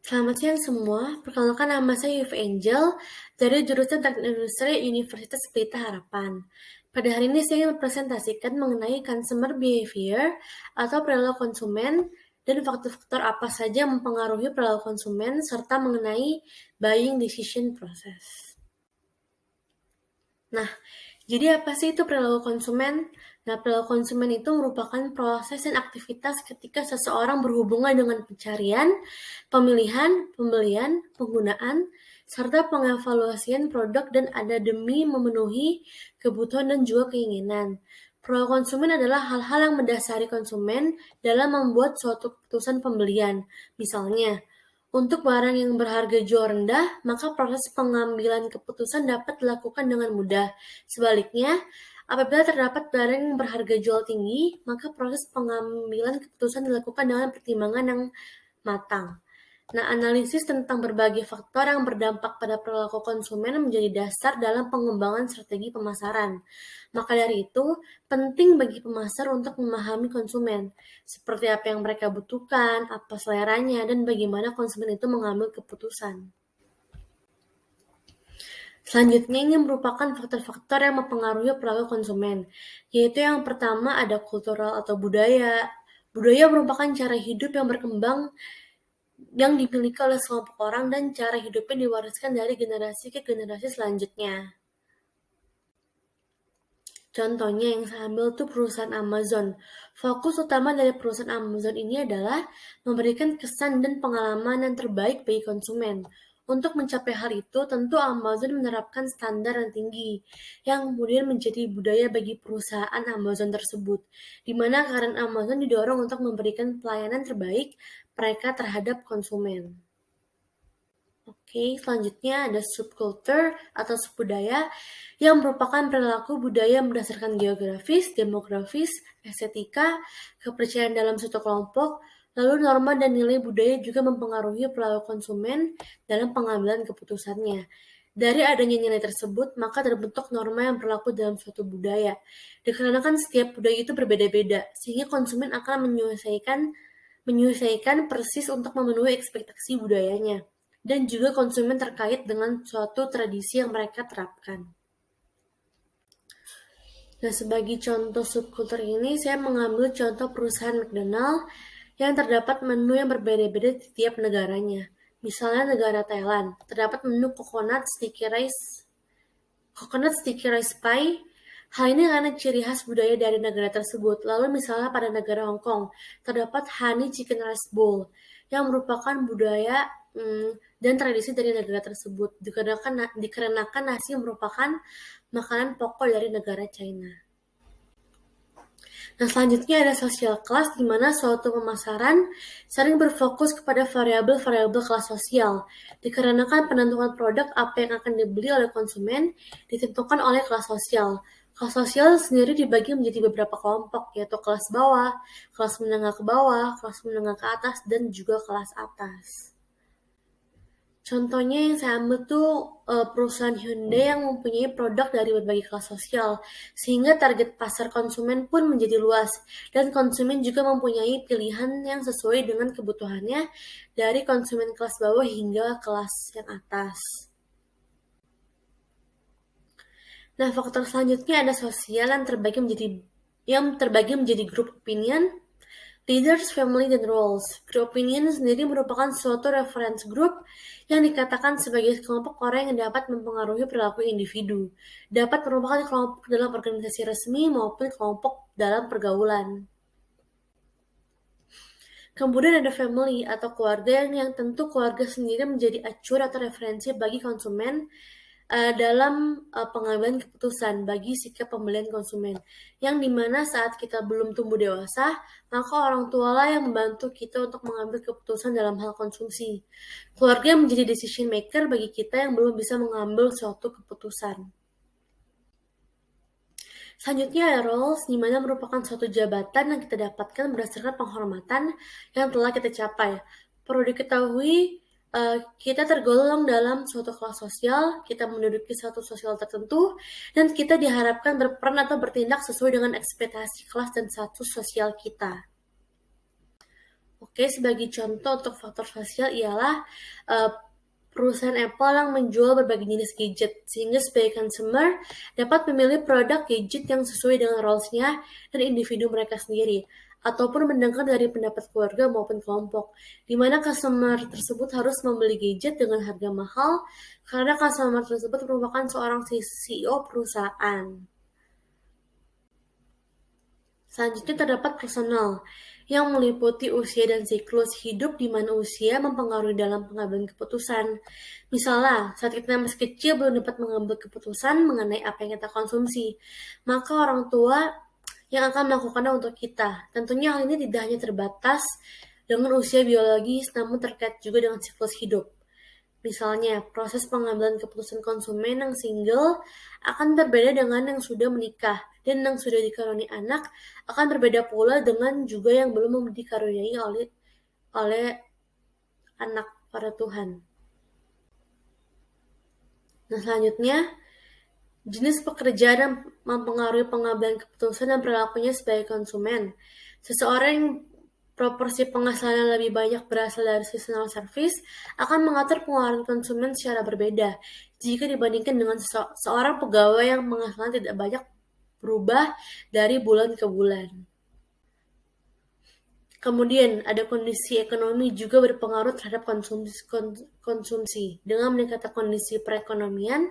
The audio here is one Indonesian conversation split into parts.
Selamat siang semua, perkenalkan nama saya Yuve Angel dari jurusan Teknik Industri Universitas Pelita Harapan. Pada hari ini saya ingin mempresentasikan mengenai consumer behavior atau perilaku konsumen dan faktor-faktor apa saja yang mempengaruhi perilaku konsumen serta mengenai buying decision process. Nah, jadi apa sih itu perilaku konsumen? Nah, perilaku konsumen itu merupakan proses dan aktivitas ketika seseorang berhubungan dengan pencarian, pemilihan, pembelian, penggunaan, serta pengevaluasian produk dan ada demi memenuhi kebutuhan dan juga keinginan. Perilaku konsumen adalah hal-hal yang mendasari konsumen dalam membuat suatu keputusan pembelian. Misalnya, untuk barang yang berharga jual rendah, maka proses pengambilan keputusan dapat dilakukan dengan mudah. Sebaliknya, apabila terdapat barang yang berharga jual tinggi, maka proses pengambilan keputusan dilakukan dengan pertimbangan yang matang. Nah, analisis tentang berbagai faktor yang berdampak pada perilaku konsumen menjadi dasar dalam pengembangan strategi pemasaran. Maka dari itu, penting bagi pemasar untuk memahami konsumen, seperti apa yang mereka butuhkan, apa seleranya, dan bagaimana konsumen itu mengambil keputusan. Selanjutnya ini merupakan faktor-faktor yang mempengaruhi perilaku konsumen, yaitu yang pertama ada kultural atau budaya. Budaya merupakan cara hidup yang berkembang yang dimiliki oleh sekelompok orang dan cara hidupnya diwariskan dari generasi ke generasi selanjutnya. Contohnya yang saya ambil tuh perusahaan Amazon. Fokus utama dari perusahaan Amazon ini adalah memberikan kesan dan pengalaman yang terbaik bagi konsumen. Untuk mencapai hal itu, tentu Amazon menerapkan standar yang tinggi, yang kemudian menjadi budaya bagi perusahaan Amazon tersebut, di mana karena Amazon didorong untuk memberikan pelayanan terbaik mereka terhadap konsumen. Oke, selanjutnya ada subculture atau subbudaya yang merupakan perilaku budaya berdasarkan geografis, demografis, estetika, kepercayaan dalam suatu kelompok, lalu norma dan nilai budaya juga mempengaruhi perilaku konsumen dalam pengambilan keputusannya. Dari adanya nilai tersebut, maka terbentuk norma yang berlaku dalam suatu budaya. Dikarenakan setiap budaya itu berbeda-beda, sehingga konsumen akan menyesuaikan persis untuk memenuhi ekspektasi budayanya dan juga konsumen terkait dengan suatu tradisi yang mereka terapkan. Nah, sebagai contoh subkultur ini, saya mengambil contoh perusahaan McDonald yang terdapat menu yang berbeda-beda di tiap negaranya. Misalnya negara Thailand, terdapat menu coconut sticky rice pie. Hal ini karena ciri khas budaya dari negara tersebut. Lalu misalnya pada negara Hong Kong, terdapat honey chicken rice bowl yang merupakan budaya dan tradisi dari negara tersebut. Dikarenakan nasi merupakan makanan pokok dari negara China. Nah, selanjutnya ada social class, di mana suatu pemasaran sering berfokus kepada variabel-variabel kelas sosial. Dikarenakan penentuan produk apa yang akan dibeli oleh konsumen ditentukan oleh kelas sosial. Kelas sosial sendiri dibagi menjadi beberapa kelompok, yaitu kelas bawah, kelas menengah ke bawah, kelas menengah ke atas, dan juga kelas atas. Contohnya yang saya ambil tuh perusahaan Hyundai yang mempunyai produk dari berbagai kelas sosial, sehingga target pasar konsumen pun menjadi luas, dan konsumen juga mempunyai pilihan yang sesuai dengan kebutuhannya dari konsumen kelas bawah hingga kelas yang atas. Nah, faktor selanjutnya ada sosial yang terbagi menjadi grup opinion, leaders, family, dan roles. Group opinion sendiri merupakan suatu reference group yang dikatakan sebagai kelompok orang yang dapat mempengaruhi perilaku individu, dapat merupakan kelompok dalam organisasi resmi maupun kelompok dalam pergaulan. Kemudian ada family atau keluarga yang tentu keluarga sendiri menjadi acuan atau referensi bagi konsumen dalam pengambilan keputusan bagi sikap pembelian konsumen, yang dimana saat kita belum tumbuh dewasa, maka orang tua lah yang membantu kita untuk mengambil keputusan dalam hal konsumsi. Keluarga menjadi decision maker bagi kita yang belum bisa mengambil suatu keputusan. Selanjutnya ada roles, di mana merupakan suatu jabatan yang kita dapatkan berdasarkan penghormatan yang telah kita capai. Perlu diketahui, kita tergolong dalam suatu kelas sosial, kita menduduki suatu sosial tertentu, dan kita diharapkan berperan atau bertindak sesuai dengan ekspektasi kelas dan status sosial kita. Oke, sebagai contoh untuk faktor sosial ialah perusahaan Apple yang menjual berbagai jenis gadget, sehingga sebagai consumer dapat memilih produk gadget yang sesuai dengan roles-nya dan individu mereka sendiri, ataupun mendengar dari pendapat keluarga maupun kelompok, di mana customer tersebut harus membeli gadget dengan harga mahal karena customer tersebut merupakan seorang CEO perusahaan. Selanjutnya terdapat personal, yang meliputi usia dan siklus hidup di mana usia mempengaruhi dalam pengambilan keputusan. Misalnya, saat kita masih kecil belum dapat mengambil keputusan mengenai apa yang kita konsumsi, maka orang tua yang akan melakukannya untuk kita. Tentunya hal ini tidak hanya terbatas dengan usia biologis, namun terkait juga dengan siklus hidup. Misalnya, proses pengambilan keputusan konsumen yang single akan berbeda dengan yang sudah menikah, dan yang sudah dikaruniai anak akan berbeda pula dengan juga yang belum dikaruniai oleh anak para Tuhan. Nah, selanjutnya, jenis pekerjaan yang mempengaruhi pengambilan keputusan dan perilakunya sebagai konsumen. Seseorang yang proporsi penghasilan lebih banyak berasal dari seasonal service akan mengatur pengeluaran konsumen secara berbeda jika dibandingkan dengan seorang pegawai yang penghasilan tidak banyak berubah dari bulan ke bulan. Kemudian ada kondisi ekonomi juga berpengaruh terhadap konsumsi. Dengan meningkatkan kondisi perekonomian,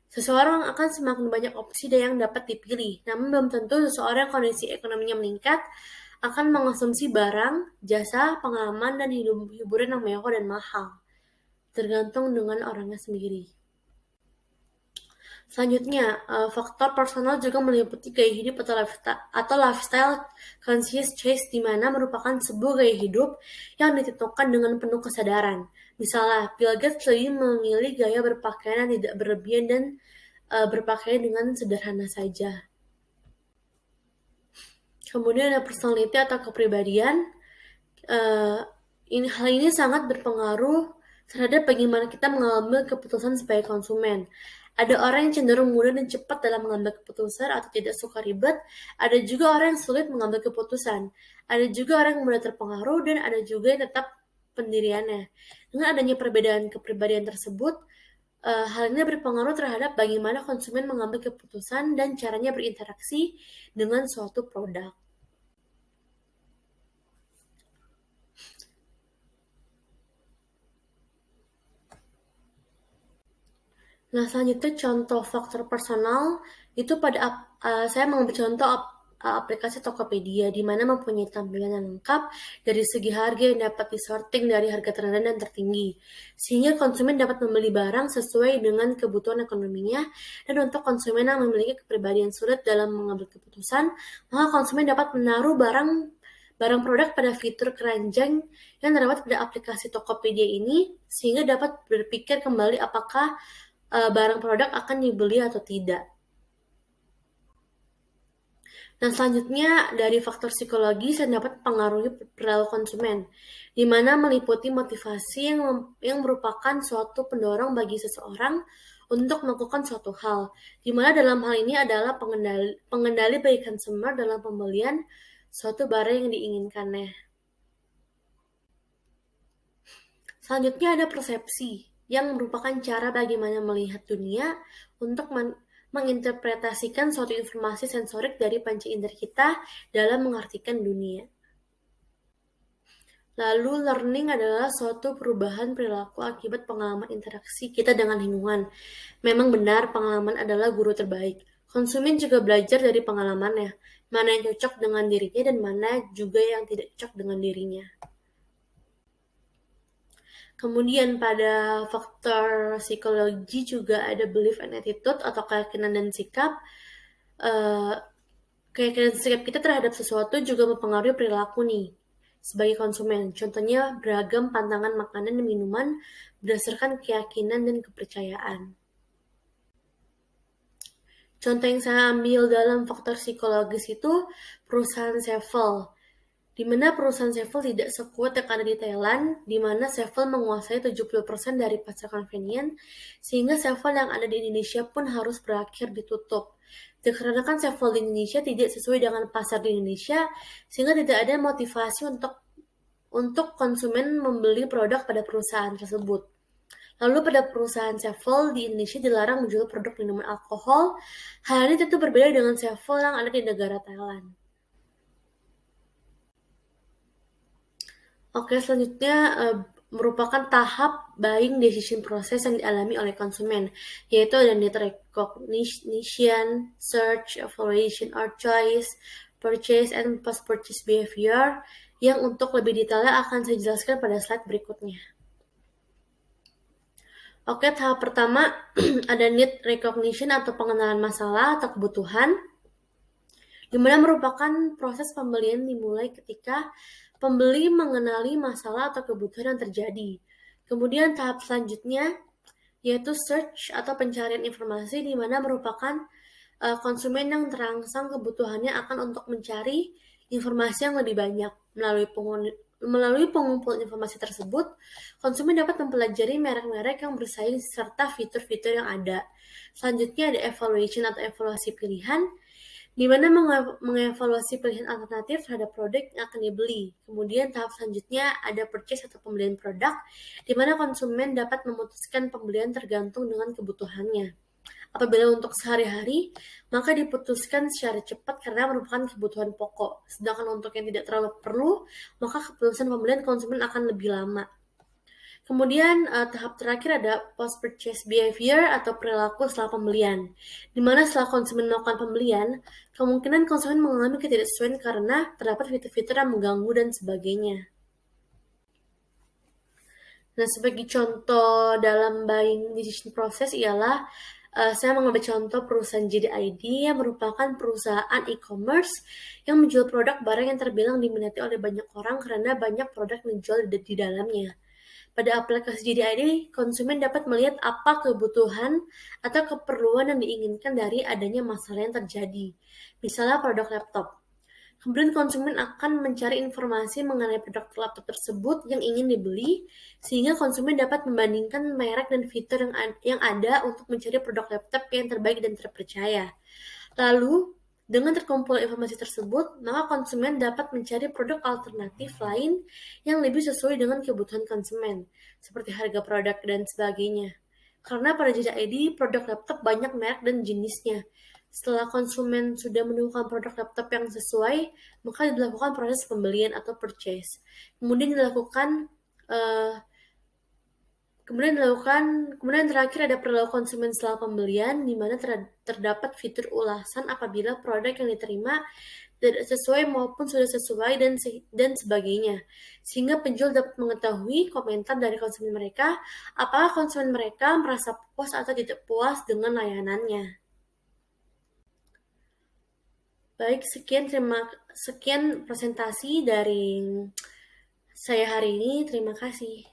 seseorang akan semakin banyak opsi yang dapat dipilih. Namun belum tentu seseorang kondisi ekonominya meningkat akan mengonsumsi barang, jasa, pengalaman, dan hiburan yang mewah dan mahal. Tergantung dengan orangnya sendiri. Selanjutnya, faktor personal juga meliputi gaya hidup atau lifestyle conscious choice, di mana merupakan sebuah gaya hidup yang ditentukan dengan penuh kesadaran. Misalnya, Bill Gates lebih memilih gaya berpakaian yang tidak berlebihan dan berpakaian dengan sederhana saja. Kemudian ada personality atau kepribadian. Hal ini sangat berpengaruh terhadap bagaimana kita mengambil keputusan sebagai konsumen. Ada orang yang cenderung mudah dan cepat dalam mengambil keputusan atau tidak suka ribet. Ada juga orang yang sulit mengambil keputusan. Ada juga orang yang mudah terpengaruh dan ada juga yang tetap pendiriannya. Dengan adanya perbedaan kepribadian tersebut, hal ini berpengaruh terhadap bagaimana konsumen mengambil keputusan dan caranya berinteraksi dengan suatu produk. Nah, selanjutnya contoh faktor personal itu saya mengambil contoh aplikasi Tokopedia, di mana mempunyai tampilan yang lengkap dari segi harga yang dapat disorting dari harga terendah dan tertinggi, sehingga konsumen dapat membeli barang sesuai dengan kebutuhan ekonominya. Dan untuk konsumen yang memiliki kepribadian sulit dalam mengambil keputusan, maka konsumen dapat menaruh barang produk pada fitur keranjang yang terdapat pada aplikasi Tokopedia ini, sehingga dapat berpikir kembali apakah barang produk akan dibeli atau tidak. Dan selanjutnya dari faktor psikologis yang dapat mempengaruhi perilaku konsumen, di mana meliputi motivasi yang merupakan suatu pendorong bagi seseorang untuk melakukan suatu hal, di mana dalam hal ini adalah pengendali bagi consumer dalam pembelian suatu barang yang diinginkannya. Selanjutnya ada persepsi, yang merupakan cara bagaimana melihat dunia untuk menginterpretasikan suatu informasi sensorik dari panca indera kita dalam mengartikan dunia. Lalu, learning adalah suatu perubahan perilaku akibat pengalaman interaksi kita dengan lingkungan. Memang benar, pengalaman adalah guru terbaik. Konsumen juga belajar dari pengalamannya, mana yang cocok dengan dirinya dan mana juga yang tidak cocok dengan dirinya. Kemudian pada faktor psikologi juga ada belief and attitude atau keyakinan dan sikap. Keyakinan dan sikap kita terhadap sesuatu juga mempengaruhi perilaku nih sebagai konsumen. Contohnya beragam pantangan makanan dan minuman berdasarkan keyakinan dan kepercayaan. Contoh yang saya ambil dalam faktor psikologis itu perusahaan Sevel, di mana perusahaan Sevel tidak sekuat yang ada di Thailand, di mana Sevel menguasai 70% dari pasar convenience, sehingga Sevel yang ada di Indonesia pun harus berakhir ditutup. Dikarenakan Sevel di Indonesia tidak sesuai dengan pasar di Indonesia, sehingga tidak ada motivasi untuk untuk konsumen membeli produk pada perusahaan tersebut. Lalu pada perusahaan Sevel di Indonesia dilarang menjual produk minuman alkohol. Hal ini tentu berbeda dengan Sevel yang ada di negara Thailand. Oke, selanjutnya merupakan tahap buying decision process yang dialami oleh konsumen, yaitu ada need recognition, search, evaluation or choice, purchase, and post-purchase behavior, yang untuk lebih detailnya akan saya jelaskan pada slide berikutnya. Oke, tahap pertama ada need recognition atau pengenalan masalah atau kebutuhan, di mana merupakan proses pembelian dimulai ketika pembeli mengenali masalah atau kebutuhan yang terjadi. Kemudian tahap selanjutnya yaitu search atau pencarian informasi, di mana merupakan konsumen yang terangsang kebutuhannya akan untuk mencari informasi yang lebih banyak. Melalui pengumpulan informasi tersebut, konsumen dapat mempelajari merek-merek yang bersaing serta fitur-fitur yang ada. Selanjutnya ada evaluation atau evaluasi pilihan, di mana mengevaluasi pilihan alternatif terhadap produk yang akan dibeli. Kemudian tahap selanjutnya ada purchase atau pembelian produk, di mana konsumen dapat memutuskan pembelian tergantung dengan kebutuhannya. Apabila untuk sehari-hari, maka diputuskan secara cepat karena merupakan kebutuhan pokok. Sedangkan untuk yang tidak terlalu perlu, maka keputusan pembelian konsumen akan lebih lama. Kemudian tahap terakhir ada post-purchase behavior atau perilaku setelah pembelian, di mana setelah konsumen melakukan pembelian, kemungkinan konsumen mengalami ketidaksesuaian karena terdapat fitur-fitur yang mengganggu dan sebagainya. Nah, sebagai contoh dalam buying decision process ialah saya mengambil contoh perusahaan JDID yang merupakan perusahaan e-commerce yang menjual produk barang yang terbilang diminati oleh banyak orang karena banyak produk yang dijual di dalamnya. Pada aplikasi JDID, konsumen dapat melihat apa kebutuhan atau keperluan yang diinginkan dari adanya masalah yang terjadi. Misalnya produk laptop. Kemudian konsumen akan mencari informasi mengenai produk laptop tersebut yang ingin dibeli, sehingga konsumen dapat membandingkan merek dan fitur yang ada untuk mencari produk laptop yang terbaik dan terpercaya. Lalu, dengan terkumpul informasi tersebut, maka konsumen dapat mencari produk alternatif lain yang lebih sesuai dengan kebutuhan konsumen, seperti harga produk dan sebagainya. Karena pada jejak ID, produk laptop banyak merek dan jenisnya. Setelah konsumen sudah menemukan produk laptop yang sesuai, maka dilakukan proses pembelian atau purchase. Kemudian terakhir ada perilaku konsumen setelah pembelian, di mana terdapat fitur ulasan apabila produk yang diterima tidak sesuai maupun sudah sesuai dan sebagainya. Sehingga penjual dapat mengetahui komentar dari konsumen mereka, apakah konsumen mereka merasa puas atau tidak puas dengan layanannya. Baik, sekian presentasi dari saya hari ini. Terima kasih.